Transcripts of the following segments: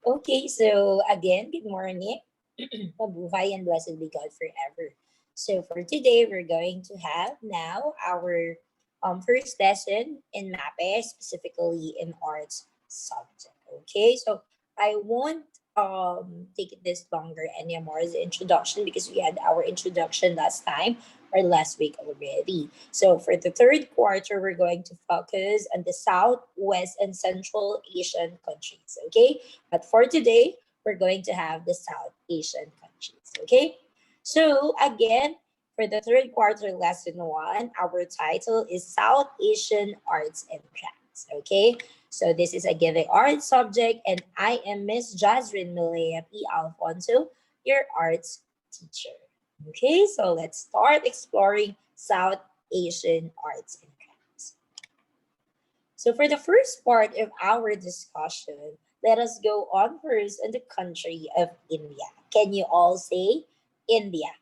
Okay, so again, good morning. Mabuhay and blessed be God forever. So for today, we're going to have now our first lesson in MAPE, specifically in arts subject. Okay, so I won't take it this longer anymore as an introduction because we had our introduction last time or last week already. So for the third quarter, we're going to focus on the South, West, and Central Asian countries. Okay, but for today, we're going to have the South Asian countries. Okay, so again, for the third quarter lesson one, our title is South Asian Arts and Crafts. Okay, so this is again the art subject, and I am Miss Jasrin Milea P. Alfonso, your arts teacher. Okay, so let's start exploring South Asian arts and crafts. So for the first part of our discussion, let us go on first in the country of India. Can you all say India?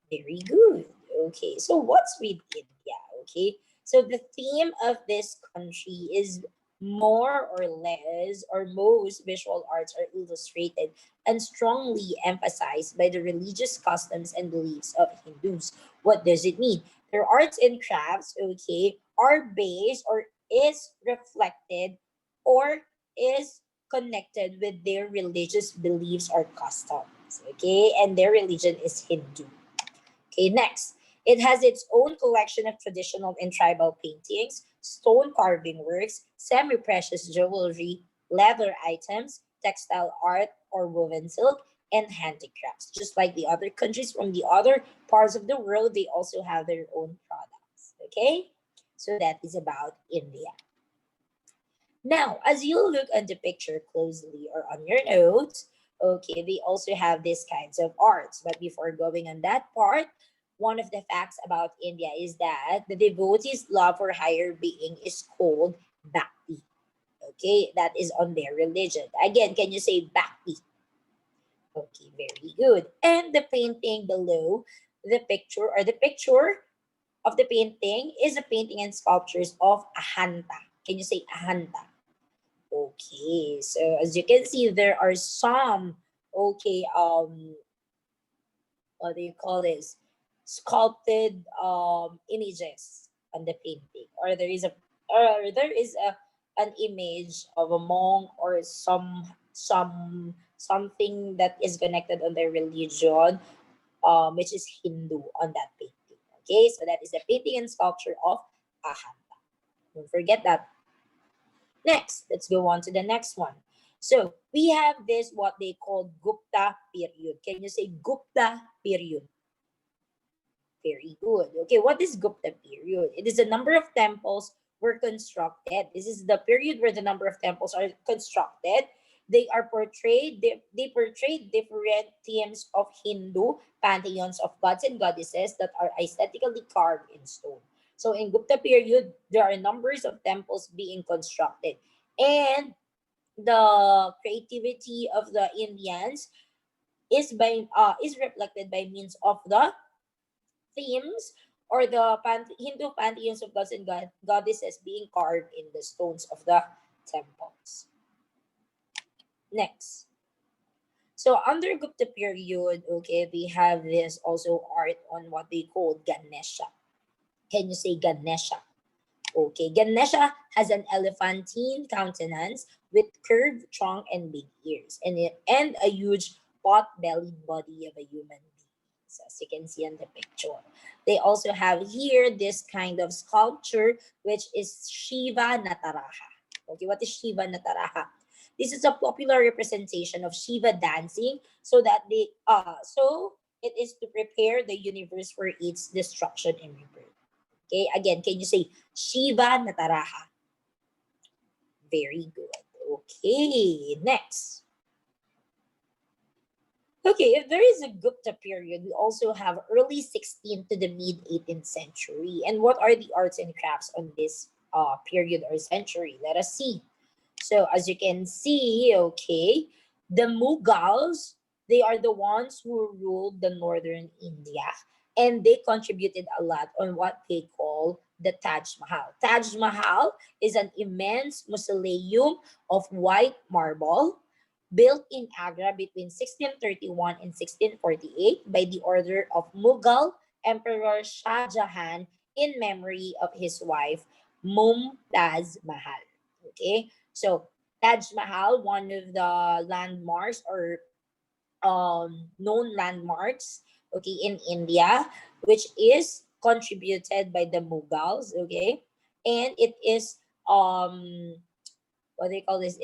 Very good. Okay, so what's with India? Okay, so the theme of this country is more or less, or most visual arts are illustrated and strongly emphasized by the religious customs and beliefs of Hindus. What does it mean? Their arts and crafts, okay, are based or is reflected or is connected with their religious beliefs or customs, okay, and their religion is Hindu. Okay, next. It has its own collection of traditional and tribal paintings, stone carving works, semi precious jewelry, leather items, textile art or woven silk, and handicrafts. Just like the other countries from the other parts of the world, they also have their own products. Okay? So that is about India. Now, as you look at the picture closely or on your notes, okay, they also have these kinds of arts. But before going on that part, one of the facts about India is that the devotees' love for higher being is called bhakti. Okay, that is on their religion. Again, can you say bhakti? Okay, very good. And the painting below the picture, or the picture of the painting, is a painting and sculptures of Ahanta. Can you say Ahanta? Okay, so as you can see, there are some okay what do you call this, sculpted images on the painting, or there is a an image of a monk or something that is connected on their religion, which is Hindu on that painting. Okay, so that is the painting and sculpture of Ahanta. Don't forget that. Next, let's go on to the next one. So we have this what they call Gupta period. Can you say Gupta period? Very good. Okay, what is Gupta period? It is a number of temples were constructed. This is the period where the number of temples are constructed. They are portrayed, they portray different themes of Hindu pantheons of gods and goddesses that are aesthetically carved in stone. So in Gupta period, there are numbers of temples being constructed. And the creativity of the Indians is reflected by means of the themes or the Hindu pantheons of gods and goddesses being carved in the stones of the temples. Next. So under Gupta period, okay, we have this also art on what they call Ganesha. Can you say Ganesha? Okay, Ganesha has an elephantine countenance with curved trunk and big ears, and a huge pot-bellied body of a human being. So as you can see in the picture, they also have here this kind of sculpture, which is Shiva Nataraha. Okay, what is Shiva Nataraha? This is a popular representation of Shiva dancing, so it is to prepare the universe for its destruction and rebirth. Okay, again, can you say Shiva Nataraha? Very good. Okay, next. Okay, if there is a Gupta period, we also have early 16th to the mid 18th century. And what are the arts and crafts on this period or century? Let us see. So as you can see, okay, the Mughals, they are the ones who ruled the northern India, and they contributed a lot on what they call the Taj Mahal. Taj Mahal is an immense mausoleum of white marble built in Agra between 1631 and 1648 by the order of Mughal Emperor Shah Jahan in memory of his wife Mumtaz Mahal. Okay, so Taj Mahal, one of the landmarks or known landmarks, okay, in India, which is contributed by the Mughals, okay, and it is what do you call this?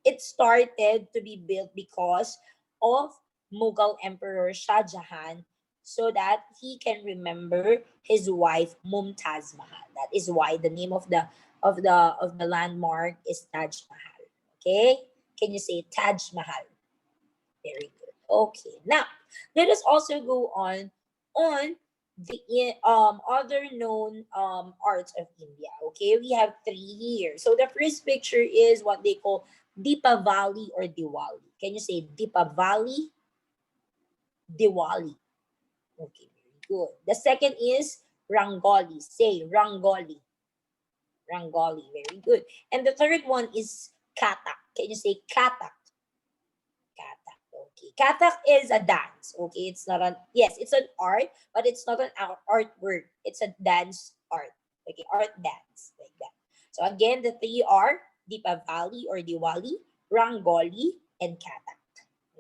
It started to be built because of Mughal Emperor Shah Jahan, so that he can remember his wife Mumtaz Mahal. That is why the name of the landmark is Taj Mahal. Okay, can you say Taj Mahal? Very good. Okay, now let us also go on the other known arts of India. Okay, we have three here. So the first picture is what they call Deepavali or Diwali. Can you say Deepavali, Diwali? Okay, very good. The second is Rangoli. Say Rangoli, Rangoli. Very good. And the third one is Katak. Can you say Katak? Katak. Okay. Katak is a dance. Okay. It's not an, yes, it's an art, but it's not an art word. It's a dance art. Okay. Art dance. Like that. So again, the three are Deepavali or Diwali, Rangoli, and Katak.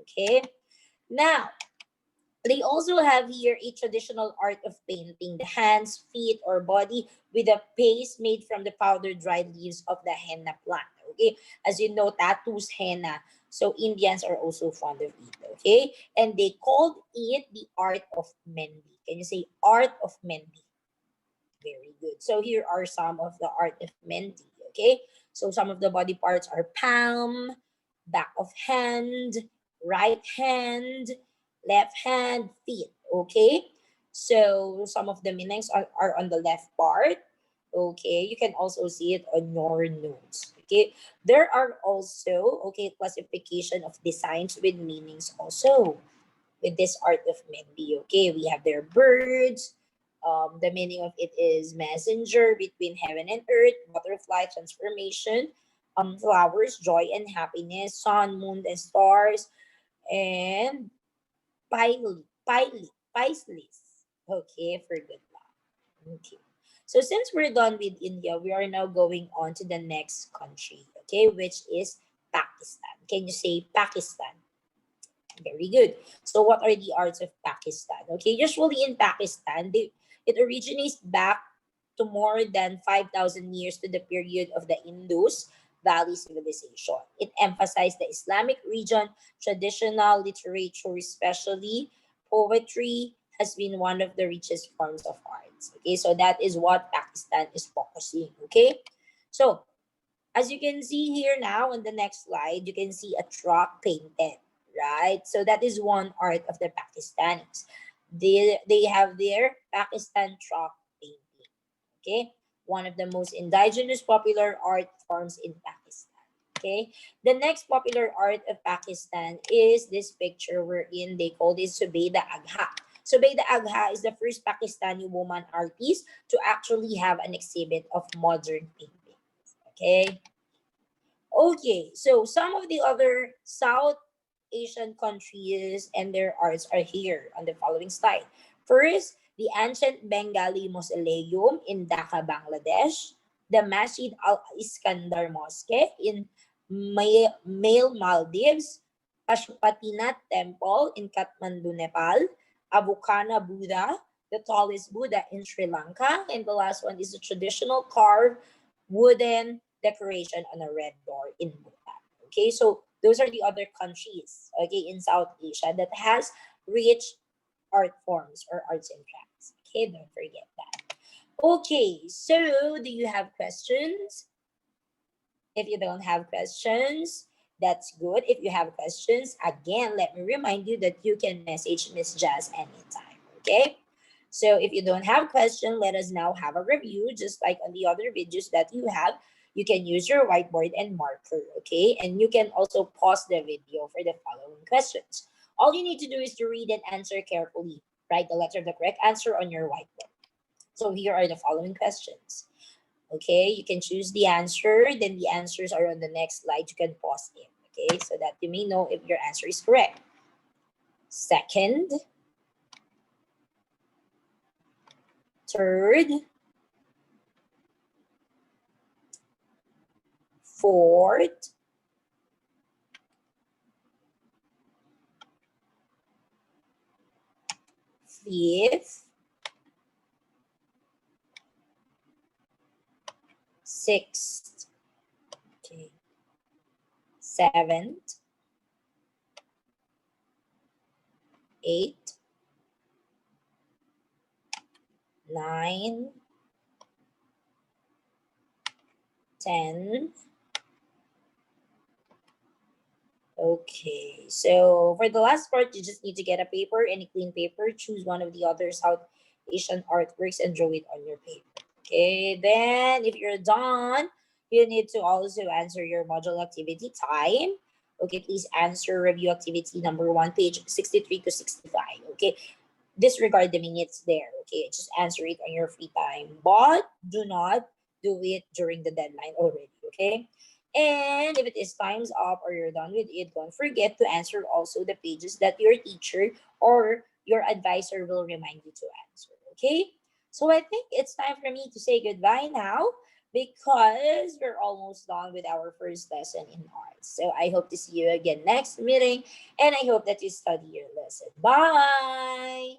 Okay. Now, they also have here a traditional art of painting the hands, feet, or body with a paste made from the powdered dried leaves of the henna plant. Okay, as you know, tattoos henna. So Indians are also fond of it. Okay, and they called it the art of Mendi. Can you say art of Mendi? Very good. So here are some of the art of Mendi. Okay, so some of the body parts are palm, back of hand, right hand, left hand, feet. Okay, so some of the meanings are on the left part. Okay, you can also see it on your notes. Okay, there are also okay classification of designs with meanings also with this art of Mendi. Okay, we have their birds. The meaning of it is messenger between heaven and earth, butterfly transformation, flowers, joy and happiness, sun, moon, and stars, and Pisces. Okay, for good luck. Okay. So since we're done with India, we are now going on to the next country, okay, which is Pakistan. Can you say Pakistan? Very good. So what are the arts of Pakistan? Okay, usually in Pakistan, it originates back to more than 5,000 years to the period of the Indus Valley civilization. It emphasized the Islamic region, traditional literature, especially poetry, has been one of the richest forms of arts. Okay, so that is what Pakistan is focusing. Okay, so as you can see here now on the next slide, you can see a truck painted, right? So that is one art of the Pakistanis. They have their Pakistan truck painting. Okay, one of the most indigenous popular art forms in Pakistan. Okay, the next popular art of Pakistan is this picture wherein they call this Zubaydah Agha. Zubaydah Agha is the first Pakistani woman artist to actually have an exhibit of modern painting. Okay. Okay, so some of the other South Asian countries and their arts are here on the following slide. First, the ancient Bengali Mausoleum in Dhaka, Bangladesh, the Masjid Al Iskandar Mosque in Maldives, Pashupatinath Temple in Kathmandu, Nepal, Abukana Buddha, the tallest Buddha in Sri Lanka, and the last one is the traditional carved wooden decoration on a red door in Bhutan. Okay, so those are the other countries, okay, in South Asia that has rich art forms or arts and crafts. Okay, don't forget that. Okay, so do you have questions? If you don't have questions, that's good. If you have questions, again, let me remind you that you can message Miss Jazz anytime. Okay? So if you don't have question, let us now have a review, just like on the other videos that you have. You can use your whiteboard and marker, okay? And you can also pause the video for the following questions. All you need to do is to read and answer carefully. Write the letter of the correct answer on your whiteboard. So here are the following questions. Okay, you can choose the answer, then the answers are on the next slide. You can pause it, okay, so that you may know if your answer is correct. Second, third, fourth, fifth, sixth, okay, seventh, eighth, nine, 10. Okay, so for the last part, you just need to get a paper, any clean paper, choose one of the other South Asian artworks and draw it on your paper. Okay, then if you're done, you need to also answer your module activity time. Okay, please answer review activity number 1, page 63 to 65. Okay, disregard the minutes there. Okay, just answer it on your free time, but do not do it during the deadline already. Okay, and if it is time's up or you're done with it, don't forget to answer also the pages that your teacher or your advisor will remind you to answer. Okay, so I think it's time for me to say goodbye now because we're almost done with our first lesson in arts. So I hope to see you again next meeting, and I hope that you study your lesson. Bye.